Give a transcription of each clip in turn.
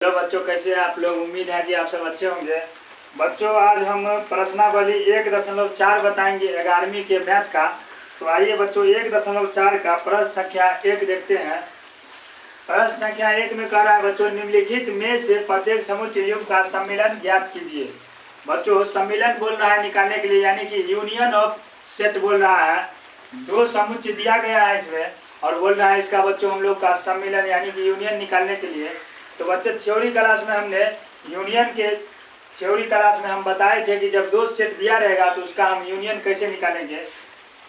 Hello बच्चों, कैसे हैं आप लोग। उम्मीद है कि आप सब अच्छे होंगे। बच्चों, आज हम प्रश्नावली 1.4 बताएंगे 11वीं के मैथ का। तो आइए बच्चों, 1.4 का प्रश्न संख्या 1 देखते हैं। प्रश्न संख्या 1 में कह रहा है बच्चों, निम्नलिखित में से प्रत्येक समुच्चय युग्म का सम्मिलन ज्ञात कीजिए। बच्चों, सम्मिलन बोल रहा है निकालने के लिए, यानी कि यूनियन ऑफ सेट बोल रहा है। दो समुच्चय दिया गया है इसमें और बोल रहा है इसका बच्चों हम लोग का सम्मिलन यानी कि यूनियन निकालने के लिए। तो बच्चे, थ्योरी क्लास में हमने यूनियन के थ्योरी क्लास में हम बताए थे कि जब दो सेट दिया रहेगा तो उसका हम यूनियन कैसे निकालेंगे।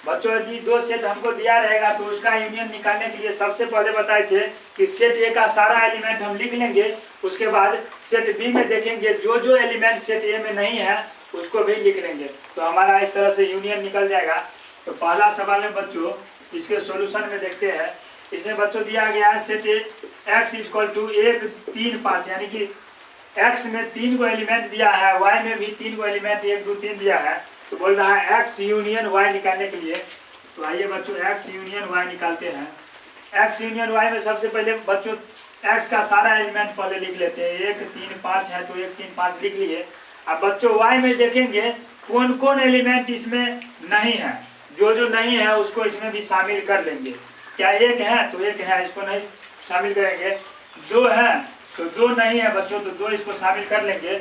बच्चों, यदि दो सेट हमको दिया रहेगा तो उसका यूनियन निकालने के लिए सबसे पहले बताए थे कि सेट ए का सारा एलिमेंट हम लिख लेंगे। उसके बाद सेट बी में देखेंगे जो जो एलिमेंट सेट ए में नहीं है उसको भी लिख लेंगे, तो हमारा इस तरह से यूनियन निकल जाएगा। तो पहला सवाल है बच्चों, इसके सॉल्यूशन में देखते हैं। इसमें बच्चों दिया गया है सेट एक्स इक्वल टू 1 3 5, यानी कि एक्स में 3 को एलिमेंट दिया है, वाई में भी 3 को एलिमेंट 1 2 3 दिया है। तो बोल रहा है एक्स यूनियन वाई निकालने के लिए। तो आइए बच्चों, एक्स यूनियन वाई निकालते हैं। एक्स यूनियन वाई में सबसे पहले बच्चों एक्स का सारा एलिमेंट पहले लिख लेते हैं। 1 3 5 है तो 1 3 5 लिख लिए। अब बच्चों वाई में देखेंगे कौन कौन एलिमेंट इसमें नहीं है, जो जो नहीं है उसको इसमें भी शामिल कर लेंगे। क्या एक है तो एक है, इसको नहीं शामिल करेंगे। 2 है तो 2 नहीं है बच्चों, तो 2 इसको शामिल कर लेंगे।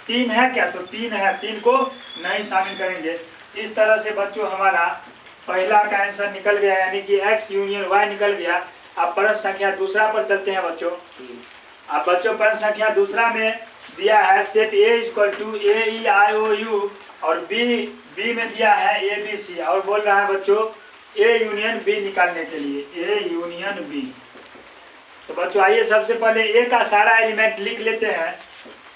3 है क्या तो 3 है, 3 को नहीं शामिल करेंगे। इस तरह से बच्चों हमारा पहला का आंसर निकल गया, यानी कि एक्स यूनियन वाई निकल गया। अब प्रश्न संख्या दूसरा पर चलते हैं बच्चों। अब बच्चों प्रश्न संख्या दूसरा में दिया है set A equal to A E I O U और बी में दिया है ए बी सी, और बोल रहा है बच्चों ए यूनियन बी निकालने के लिए, ए यूनियन बी। तो बच्चों आइए सबसे पहले ए का सारा एलिमेंट लिख लेते हैं।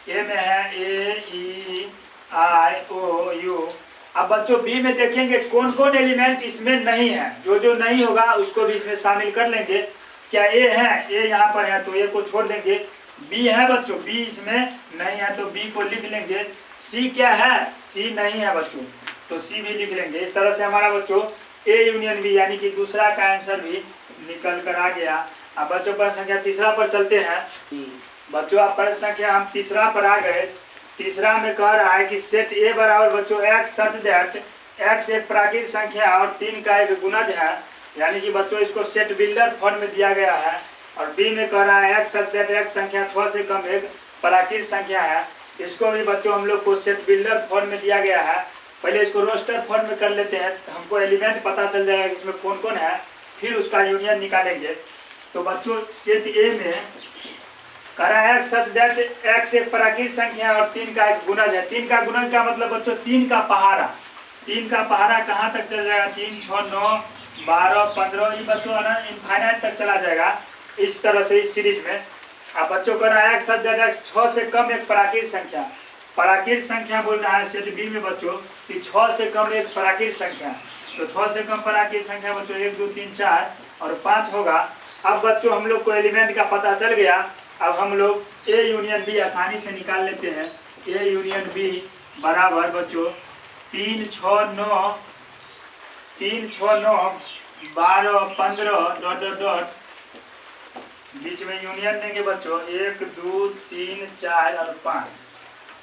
ए में है ए ई आई ओ यू। अब बच्चों बी में देखेंगे कौन कौन एलिमेंट इसमें नहीं है, जो जो नहीं होगा उसको भी इसमें शामिल कर लेंगे। क्या ए है, ए यहाँ पर है तो ए को छोड़ देंगे। बी है बच्चों, बी इसमें नहीं है तो बी को लिख लेंगे। सी क्या है, सी नहीं है बच्चों, तो सी भी लिख लेंगे। इस तरह से हमारा बच्चों ए यूनियन बी यानी कि दूसरा का आंसर भी निकल कर आ गया। अब बच्चों प्रश्न संख्या तीसरा पर चलते हैं। बच्चों आप प्रश्न संख्या हम तीसरा पर आ गए। तीसरा में कह रहा है कि सेट ए बराबर बच्चों एक्स सच दैट एक्स एक प्राकृतिक संख्या और 3 का एक गुणज है, यानी कि बच्चों इसको सेट बिल्डर फॉर्म में दिया गया है। और बी में कह रहा है एक्स सच दैट एक्स संख्या 6 से कम एक प्राकृतिक संख्या है। इसको भी बच्चों हम लोग को सेट बिल्डर फॉर्म में दिया गया है। पहले इसको रोस्टर फॉर्म में कर लेते हैं, तो हमको एलिमेंट पता चल जाएगा कि इसमें कौन कौन है, फिर उसका यूनियन निकालेंगे। तो बच्चों सेट ए में करा एक्स सच दैट एक्स एक प्राकृतिक संख्या और 3 का एक गुणज है। 3 का गुणज का मतलब बच्चों 3 का पहाड़ा। 3 का पहाड़ा कहाँ तक चल जाएगा, 3 6 9 12 15, ये बच्चों है ना इनफाइनाइट तक चला जाएगा। इस तरह से इस सीरीज में अब बच्चों करा एक्स सच दैट एक्स 6 से कम एक प्राकृतिक संख्या। प्राकृतिक संख्या बोल रहा है सेट बी में बच्चों कि 6 से कम एक प्राकृतिक संख्या। तो 6 से कम प्राकृतिक संख्या बच्चों 1 2 3 4 और 5 होगा। अब बच्चों हम लोग को एलिमेंट का पता चल गया। अब हम लोग ए यूनियन बी आसानी से निकाल लेते हैं। ए यूनियन बी बराबर बच्चों 3 6 9 12 15 डॉट डॉट डॉट, बीच में यूनियन देंगे बच्चों 1 2 3 4 और 5।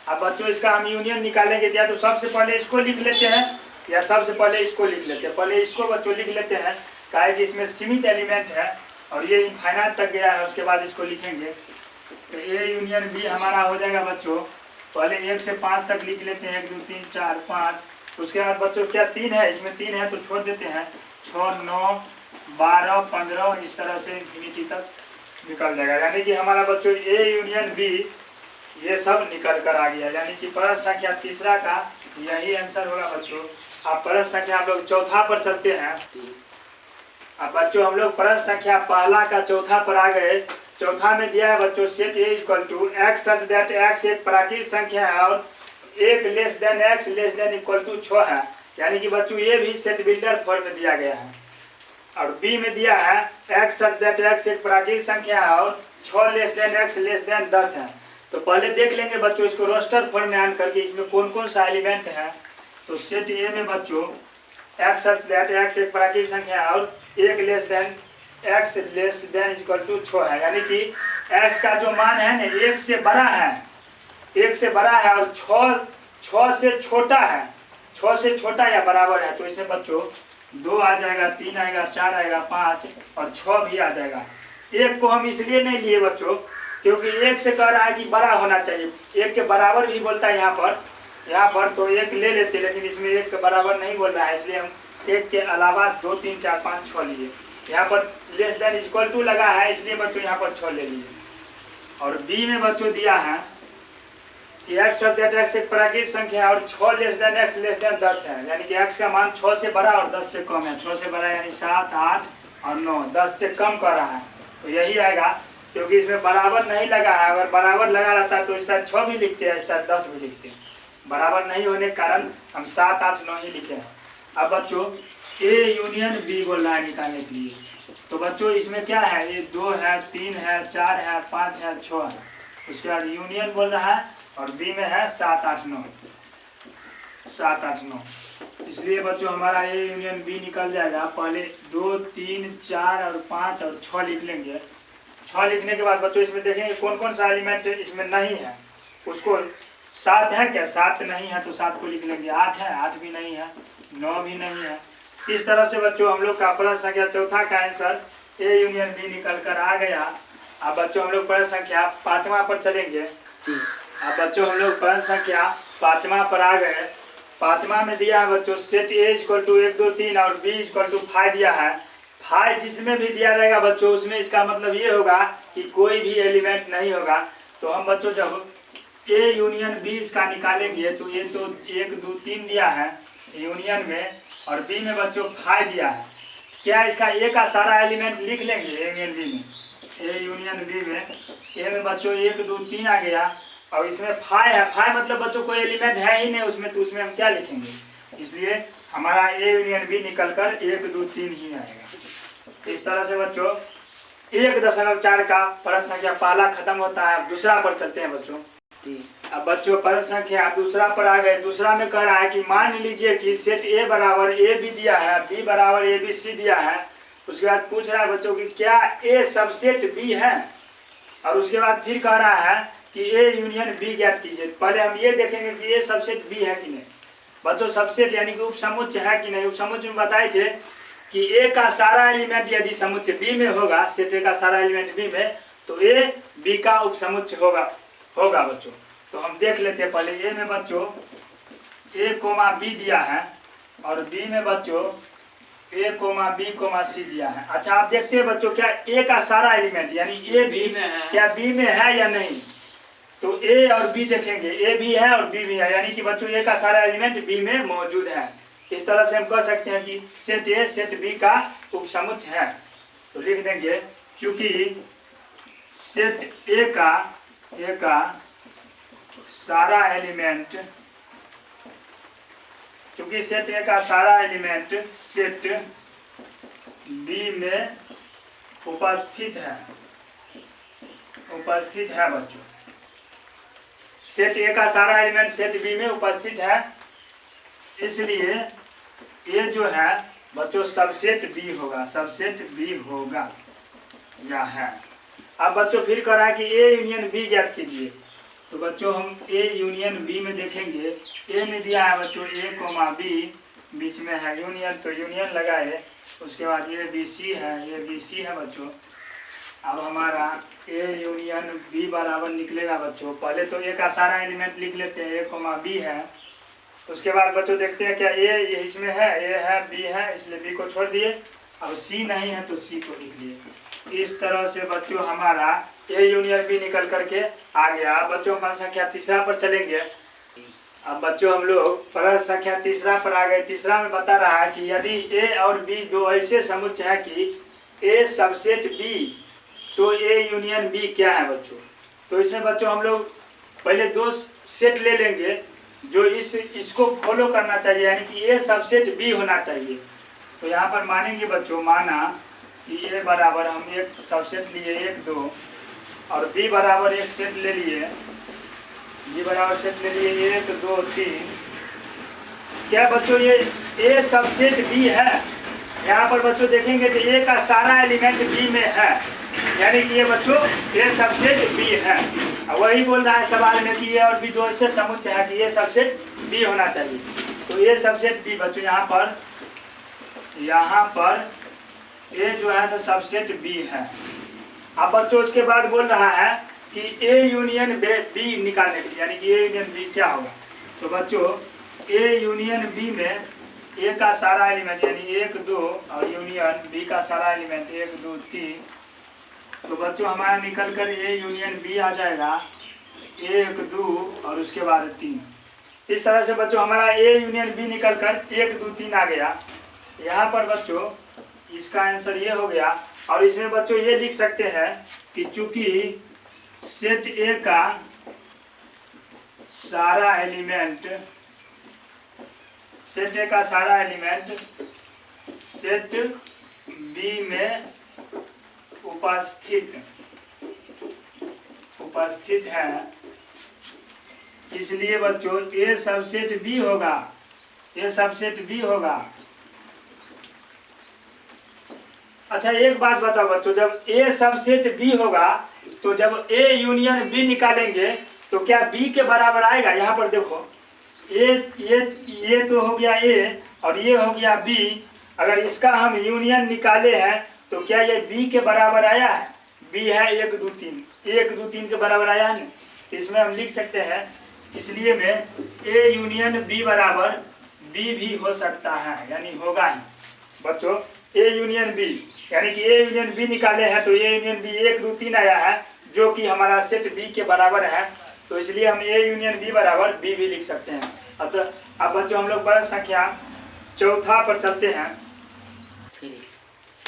अब बच्चों इसका हम यूनियन निकालेंगे, या तो सबसे पहले इसको लिख लेते हैं या सबसे पहले इसको लिख लेते हैं। पहले इसको बच्चों लिख लेते हैं, काहे कि इसमें सीमित एलिमेंट है और ये इनफाइनाइट तक गया है। उसके बाद इसको लिखेंगे तो ए यूनियन बी हमारा हो जाएगा बच्चों, पहले 1 से 5 तक लिख लेते हैं, 1 2 3 4 5। उसके बाद बच्चों क्या 3 है, इसमें 3 है तो छोड़ देते हैं। 6 9 12 15, इस तरह से इन्फिनिटी तक निकल जाएगा। यानी कि हमारा बच्चों ए यूनियन बी ये सब निकल कर आ गया, यानी कि प्रश्न संख्या तीसरा का यही आंसर होगा बच्चों। अब प्रश्न संख्या हम लोग चौथा पर चलते हैं। अब बच्चों हम लोग प्रश्न संख्या पहला का चौथा पर आ गए। चौथा में दिया है बच्चों set A equal to X such that X एक प्राकृतिक संख्या है और 1 less than X less than equal to 6 है, यानी कि बच्चों ये भी सेट बिल्डर फॉर्म में दिया गया है। और बी में दिया है एक्स सच दैट एक्स एक प्राकृतिक संख्या है और 6 less than X less then 10 है। तो पहले देख लेंगे बच्चों इसको रोस्टर फॉर्म में आन करके इसमें कौन कौन सा एलिमेंट है। तो सेट ए में बच्चों एक्स सच दैट एक्स एक प्राकृतिक संख्या और 1 less than x less than equal to 6 है, यानी कि x का जो मान है ना 1 से बड़ा है, 1 से बड़ा है और 6 से छोटा है, 6 से छोटा या बराबर है। तो इसमें बच्चों 2 आ जाएगा, 3 आएगा, 4 आएगा, 5 और 6 भी आ जाएगा। 1 को हम इसलिए नहीं लिए बच्चों क्योंकि 1 से कह रहा है कि बड़ा होना चाहिए, 1 के बराबर भी बोलता है यहाँ पर तो 1 ले लेते, लेकिन इसमें 1 के बराबर नहीं बोल रहा है, इसलिए हम 1 के अलावा 2 3 4 5 6 लिए। यहाँ पर लेस देन इक्वल टू लगा है, इसलिए बच्चों यहाँ पर 6 ले लिए। और बी में बच्चों दिया है कि x x एक प्राकृतिक संख्या है और 6 less than x less then 10 है, यानी कि x का मान 6 से बड़ा और 10 से कम है। 6 से बड़ा यानी 7 8 और 9, 10 से कम कर रहा है, तो यही आएगा। क्योंकि इसमें बराबर नहीं लगा है, अगर बराबर लगा रहता तो इस 6 भी लिखते हैं, इस 10 भी लिखते हैं। बराबर नहीं होने के कारण हम 7 8 9 ही लिखे हैं। अब बच्चों A यूनियन B बोल रहा है निकालने के लिए, तो बच्चों इसमें क्या है, ये 2 है, 3 है, 4 है, 5 है, 6 है। उसके बाद यूनियन बोल रहा है और B में है 7 8 9, 7 8 9। इसलिए बच्चों हमारा A यूनियन B निकल जाएगा। पहले 2 3 4 और 5 और 6 लिख लेंगे। 6 लिखने के बाद बच्चों इसमें देखेंगे कौन कौन सा एलिमेंट इसमें नहीं है, उसको 7 है क्या, 7 नहीं है तो 7 को लिख लेंगे। 8 है, 8 भी नहीं है, 9 भी नहीं है। इस तरह से बच्चों हम लोग का प्रश्न संख्या चौथा का आंसर A यूनियन B निकल कर आ गया। अब बच्चों हम लोग प्रश्न संख्या 5वां पर चलेंगे। अब बच्चों हम लोग प्रश्न संख्या 5वां पर आ गए। 5वां में दिया है बच्चों सेट A इक्वल टू 1 2 3 और B इक्वल टू 5 दिया है। 5 जिसमें भी दिया जाएगा बच्चों उसमें इसका मतलब ये होगा कि कोई भी एलिमेंट नहीं होगा। तो हम बच्चों जब A यूनियन B इसका निकालेंगे तो ये तो 1 2 3 दिया है यूनियन में और B में बच्चों 5 दिया है। क्या इसका A का सारा एलिमेंट लिख लेंगे A यूनियन B में, A यूनियन B में A में बच्चों 1 2 3 आ गया और इसमें 5 है। 5 मतलब बच्चों कोई एलिमेंट है ही नहीं उसमें, तो उसमें हम क्या लिखेंगे, इसलिए हमारा A यूनियन B निकल कर 1 2 3 ही आएगा। इस तरह से बच्चों 1.4 का प्रश्न संख्या पहला खत्म होता है। दूसरा पर चलते हैं बच्चों। अब बच्चों प्रश्न संख्या दूसरा पर आ गए। दूसरा में कह रहा है कि मान लीजिए कि सेट A बराबर A B दिया है, B बराबर A B C दिया है। उसके बाद पूछ रहा है बच्चों कि क्या A सबसेट B है, और उसके बाद फिर कह रहा है कि A यूनियन B ज्ञात कीजिए। पहले हम ये देखेंगे कि A सबसेट B है कि नहीं। बच्चों सबसेट यानी कि उपसमुच्चय है कि नहीं। उपसमुच्चय में बताए थे कि A का सारा एलिमेंट यदि समुच्चय B में होगा, सेट A का सारा एलिमेंट B में, तो A B का उपसमुच्चय होगा बच्चों। तो हम देख लेते हैं पहले A में बच्चों A कोमा B दिया है और B में बच्चों A comma B comma C दिया है। अच्छा आप देखते हैं बच्चों क्या A का सारा एलिमेंट यानी A B में है, क्या B में है या नहीं। तो A और B देखेंगे, A भी है और B भी है, यानी कि बच्चों A का सारा एलिमेंट B में मौजूद है। इस तरह से हम कह सकते हैं कि सेट A सेट B का उपसमुच्चय है। तो लिख देंगे चूंकि सेट A का सारा एलिमेंट, चूंकि सेट A का सारा एलिमेंट सेट B में उपस्थित है बच्चों। सेट A का सारा एलिमेंट सेट B में उपस्थित है, इसलिए A जो है बच्चों सबसेट B होगा या है। अब बच्चों फिर कह रहा है कि A यूनियन B ज्ञात कीजिए। तो बच्चों हम A यूनियन B में देखेंगे। A में दिया है बच्चों A कोमा B, बीच में है यूनियन, तो यूनियन लगाए। उसके बाद A B C है बच्चों। अब हमारा A यूनियन B बराबर निकलेगा बच्चों। पहले तो A का सारा एलिमेंट लिख लेते हैं, A कोमा B है। उसके बाद बच्चों देखते हैं क्या A इसमें है, A है B है, इसलिए B को छोड़ दिए। अब C नहीं है तो C को लिख लिए। इस तरह से बच्चों हमारा A यूनियन B निकल करके आ गया। अब बच्चों प्रश्न संख्या तीसरा पर चलेंगे। अब बच्चों हम लोग प्रश्न संख्या तीसरा पर आ गए। तीसरा में बता रहा है कि यदि A और B दो ऐसे समुच्चय है कि A सबसेट B, तो A यूनियन B क्या है बच्चों। तो इसमें बच्चों हम लोग पहले 2 सेट ले लेंगे जो इसको फॉलो करना चाहिए, यानी कि A सबसेट B होना चाहिए। तो यहाँ पर मानेंगे बच्चों, माना कि A बराबर हम एक सबसेट लिए 1 2 और B बराबर एक सेट ले लिए, B बराबर सेट ले लिए 1 2 3। क्या बच्चों ये A सबसेट B है, यहाँ पर बच्चों देखेंगे तो ए का सारा एलिमेंट बी में है, यानी कि ये बच्चों ये सबसेट बी है। वही बोल रहा है सवाल में कि ये और बी दो से समुच्चय है कि ये सबसेट बी होना चाहिए। तो ये सबसेट बी बच्चों यहाँ पर ये जो है सो सबसेट बी है। अब बच्चों उसके बाद बोल रहा है कि ए यूनियन बी निकालने के लिए, यानी कि ए यूनियन बी क्या होगा। तो बच्चों ए यूनियन बी में ए का सारा एलिमेंट यानी 1 2 और यूनियन बी का सारा एलिमेंट 1 2 3, तो बच्चों हमारा निकल कर ए यूनियन बी आ जाएगा 1 2 और उसके बाद 3। इस तरह से बच्चों हमारा ए यूनियन बी निकल कर 1 2 3 आ गया। यहाँ पर बच्चों इसका आंसर ये हो गया। और इसमें बच्चों ये लिख सकते हैं कि चूंकि सेट ए का सारा एलिमेंट सेट बी में उपस्थित है, इसलिए बच्चों ए सबसेट बी होगा। अच्छा एक बात बताओ बच्चों, जब ए सबसेट बी होगा तो जब ए यूनियन बी निकालेंगे तो क्या बी के बराबर आएगा। यहाँ पर देखो ये तो हो गया ए और ये हो गया बी। अगर इसका हम यूनियन निकाले हैं तो क्या ये बी के बराबर आया है। बी है 1 2 3 के बराबर आया है। तो इसमें हम लिख सकते हैं, इसलिए में ए यूनियन बी बराबर बी भी हो सकता है, यानी होगा ही बच्चों ए यूनियन बी, यानी कि ए यूनियन बी निकाले हैं तो ए यूनियन बी 1 2 3 आया है जो कि हमारा सेट बी के बराबर है। तो इसलिए हम ए यूनियन बी बराबर बी भी लिख सकते हैं। अब बच्चों हम लोग प्रश्न संख्या चौथा पर चलते हैं।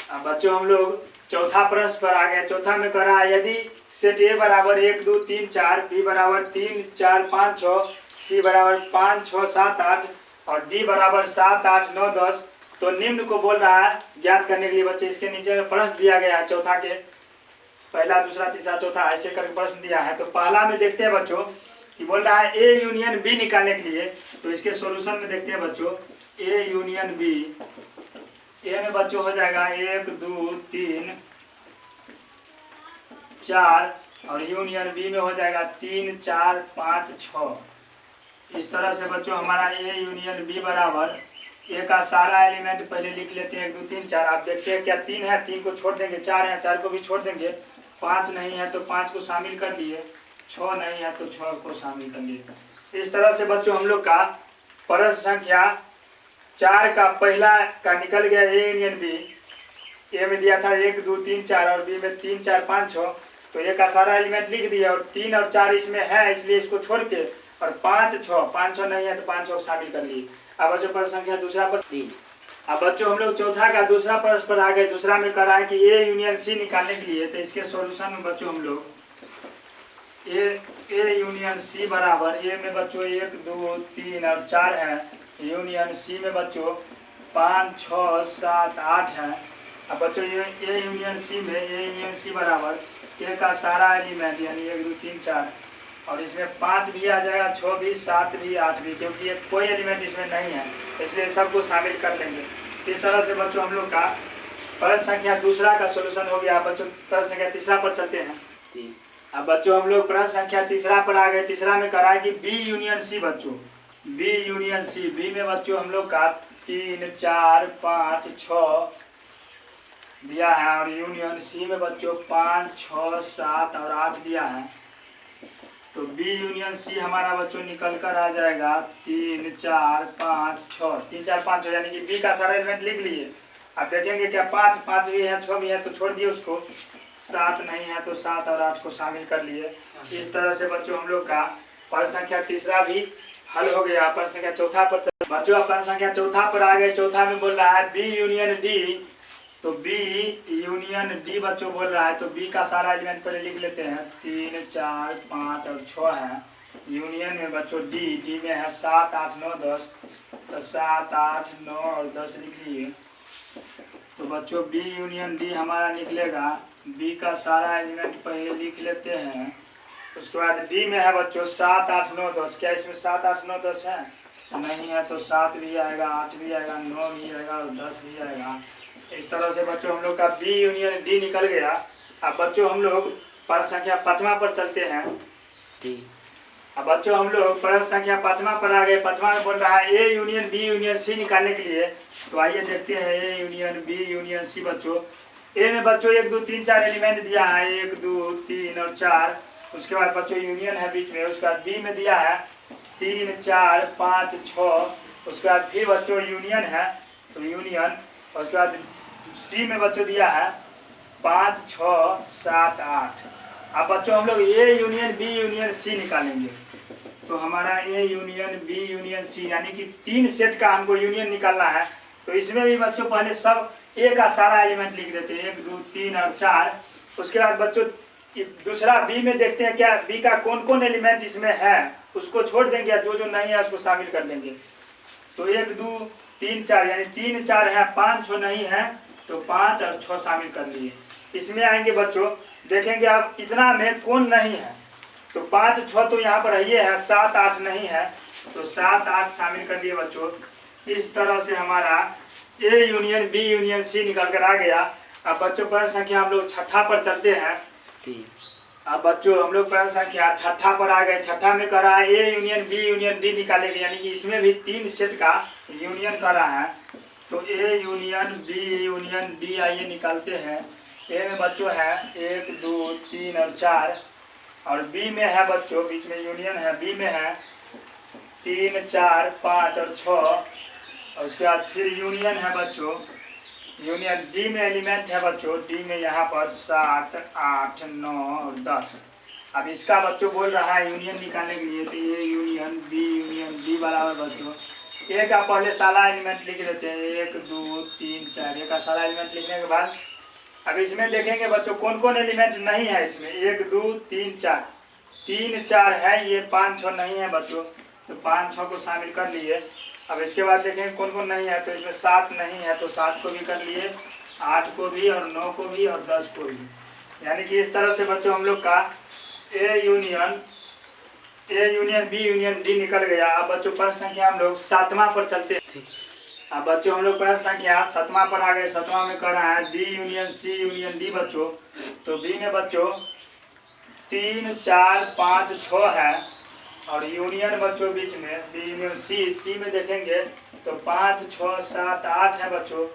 अब बच्चों हम लोग चौथा प्रश्न पर आ गए। चौथा में कह रहा है यदि सेट ए बराबर 1 2 3 4, बी बराबर 3 4 5 6, सी बराबर 5 6 7 8 और डी बराबर 7 8 9 10, तो निम्न को बोल रहा है ज्ञात करने के लिए। बच्चे इसके नीचे में प्रश्न दिया गया है चौथा के, पहला दूसरा तीसरा चौथा ऐसे करके प्रश्न दिया है। तो पहला में देखते हैं बच्चों कि बोल रहा है ए यूनियन बी निकालने के लिए। तो इसके सॉल्यूशन में देखते हैं बच्चों ए यूनियन बी। ए में बच्चों हो जाएगा 1 2 3 4 और यूनियन बी में हो जाएगा 3 4 5 6। इस तरह से बच्चों हमारा ए यूनियन बी बराबर ए का सारा एलिमेंट पहले लिख लेते हैं 1 2 3 4। आप देखते हैं क्या 3 है, 3 को छोड़ देंगे, 4 है 4 को भी छोड़ देंगे, 5 नहीं है तो 5 को शामिल कर लिए, 6 नहीं है तो 6 को शामिल कर लिए। इस तरह से बच्चों हम लोग का प्रश्न संख्या 4 का पहला का निकल गया ए यूनियन बी। ए में दिया था 1 2 3 4 और बी में 3 4 5 6, तो ए का सारा एलिमेंट लिख दिया और 3 और 4 इसमें है इसलिए इसको छोड़ के, और 5 6 नहीं है तो 5 6 शामिल कर लिए। अब बच्चों प्रश्न संख्या दूसरा पर 3। अब बच्चों हम लोग चौथा का दूसरा प्रश्न पर आ गए। दूसरा में कर रहा है कि ए यूनियन सी निकालने के लिए। तो इसके सॉल्यूशन में बच्चों हम लोग ए यूनियन सी बराबर ए में बच्चों 1 2 3 और 4 है, यूनियन सी में बच्चों 5 6 7 8 है। अब बच्चों ये ए यूनियन सी बराबर ए का सारा एलिमेंट यानी 1 2 3 4 और इसमें 5 भी आ जाएगा, 6 भी, 7 भी, 8 भी, क्योंकि ये कोई एलिमेंट इसमें नहीं है इसलिए सबको शामिल कर लेंगे। इस तरह से बच्चों हम लोग का प्रश्न संख्या दूसरा का सॉल्यूशन हो गया। बच्चों प्रश्न संख्या तीसरा पर चलते हैं। अब बच्चों हम लोग प्रश्न संख्या तीसरा पर आ गए। तीसरा में करा है कि बी यूनियन सी। बच्चों बी यूनियन सी, बी में बच्चों हम लोग का 3 4 5 6 दिया है और यूनियन सी में बच्चों 5 6 7 और 8 दिया है। तो बी यूनियन सी हमारा बच्चों निकल कर आ जाएगा 3 4 5 6, 3 4 5 6, यानी कि बी का सारा एलिमेंट लिख लिए। अब देखेंगे क्या 5 भी है, 6 भी है तो छोड़ दिए उसको, 7 नहीं है तो 7 और 8 को शामिल कर लिए। इस तरह से बच्चों हम लोग का प्रश्न संख्या तीसरा भी हल हो गया। प्रश्न संख्या चौथा पर बच्चों प्रश्न संख्या चौथा पर आ गए। चौथा में बोल रहा है बी यूनियन डी। तो बी यूनियन डी बच्चों बोल रहा है तो बी का सारा एलिमेंट पहले लिख लेते हैं, 3 4 5 और 6 है। यूनियन में बच्चों डी में है 7 8 9 10, तो 7 8 9 और 10 लिख लिए। तो बच्चों बी यूनियन डी हमारा निकलेगा, बी का सारा एलिमेंट पहले लिख लेते हैं, उसके बाद डी में है बच्चों 7 8 9 10। क्या इसमें 7 8 9 10 है? नहीं है तो 7 भी आएगा, 8 भी आएगा, 9 भी आएगा और 10 भी आएगा। इस तरह से बच्चों हम लोग का बी यूनियन डी निकल गया। अब बच्चों हम लोग प्रश्न संख्या 5वां पर चलते हैं। अब बच्चों हम लोग प्रश्न संख्या 5वां पर आ गए। 5वां में बोल रहा है A union B union C निकालने के लिए। तो आइए देखते हैं A union B union C. बच्चों ए में बच्चों 1 2 3 4 एलिमेंट दिया है, 1 2 3 और 4। उसके बाद बच्चों यूनियन है बीच में। उसके बाद बी में दिया है 3 4 5 6। उसके बाद फिर बच्चों यूनियन है, तो यूनियन। उसके बाद सी में बच्चों दिया है 5 6 7 8। अब बच्चों हम लोग A union B union C निकालेंगे। तो हमारा A union B union C यानी कि 3 सेट का हमको यूनियन निकालना है। तो इसमें भी बच्चों पहले सब ए का सारा एलिमेंट लिख देते हैं, 1 2 3 और 4। उसके बाद बच्चों दूसरा बी में देखते हैं क्या बी का कौन कौन एलिमेंट इसमें है, उसको छोड़ देंगे, जो जो नहीं है उसको शामिल कर देंगे। तो 1 2 3 4 यानी 3 4 है, 5 6 नहीं है, तो 5 और 6 शामिल कर लिए। इसमें आएंगे बच्चों, देखेंगे आप इतना में कौन नहीं है, तो 5 6 तो यहाँ पर ये है, 7 8 नहीं है, तो 7 8 शामिल कर दिए बच्चों। इस तरह से हमारा A union B union C निकल कर आ गया। अब बच्चों प्रश्न संख्या हम लोग 6ठा पर चलते हैं। अब बच्चों हम लोग प्रश्न संख्या 6ठा पर आ गए। 6ठा में कह रहा है A union B union D निकालेंगे, यानी कि इसमें भी 3 सेट का यूनियन कर रहा है। तो A union B union D आइए निकालते हैं। ए में बच्चों है 1 2 3 और 4, और बी में है बच्चों बीच में यूनियन है, बी में है 3 4 5 और 6। और उसके बाद फिर यूनियन है बच्चों, यूनियन डी में एलिमेंट है बच्चों, डी में यहाँ पर 7 8 9 और 10। अब इसका बच्चों बोल रहा है यूनियन निकालने के लिए। तो ये यूनियन बी बराबर बच्चों ए का पहले सारा एलिमेंट लिख देते हैं, 1 2 3 4। ए का सारा एलिमेंट लिखने के बाद अब इसमें देखेंगे बच्चों कौन कौन एलिमेंट नहीं है इसमें। 1 2 3 4, 3 4 है, ये 5 6 नहीं है बच्चों, तो 5 6 को शामिल कर लिए। अब इसके बाद देखेंगे कौन कौन नहीं है, तो इसमें 7 नहीं है, तो 7 को भी कर लिए, 8 को भी और 9 को भी और 10 को भी। यानी कि इस तरह से बच्चों हम लोग का A union B union D निकल गया। अब बच्चों प्रश्न संख्या हम लोग 7वां पर चलते हैं। अब बच्चों हम लोग प्रश्न संख्या 7वां पर आ गए। 7वां में कर रहा है B union C union D बच्चों। तो बी में बच्चों 3 4 5 6 है, और यूनियन बच्चों बीच में बी यूनियन सी में देखेंगे तो 5 6 7 8 है बच्चों।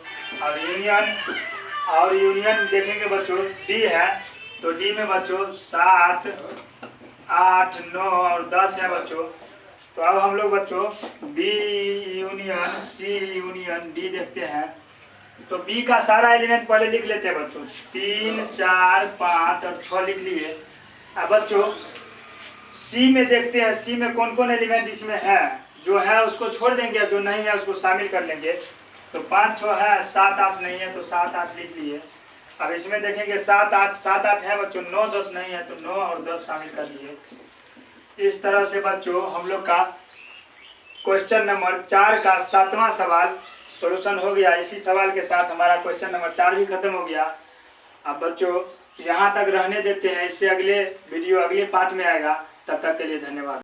और यूनियन देखेंगे बच्चों डी है, तो डी में बच्चों 7 8 9 और 10 है बच्चों। तो अब हम लोग बच्चों B union C union D देखते हैं। तो बी का सारा एलिमेंट पहले लिख लेते हैं बच्चों, 3 4 5 और 6 लिख लिए। अब बच्चों सी में देखते हैं, सी में कौन कौन एलिमेंट इसमें है, जो है उसको छोड़ देंगे, जो नहीं है उसको शामिल कर लेंगे। तो 5 6 है, 7 8 नहीं है, तो 7 8 लिख लिए। अब इसमें देखेंगे 7 8 है बच्चों, 9 10 नहीं है, तो 9 और 10 शामिल कर लिए। इस तरह से बच्चों हम लोग का क्वेश्चन नंबर 4 का 7वां सवाल सॉल्यूशन हो गया। इसी सवाल के साथ हमारा क्वेश्चन नंबर 4 भी खत्म हो गया। अब बच्चों यहाँ तक रहने देते हैं, इससे अगले वीडियो अगले पार्ट में आएगा। तब तक के लिए धन्यवाद।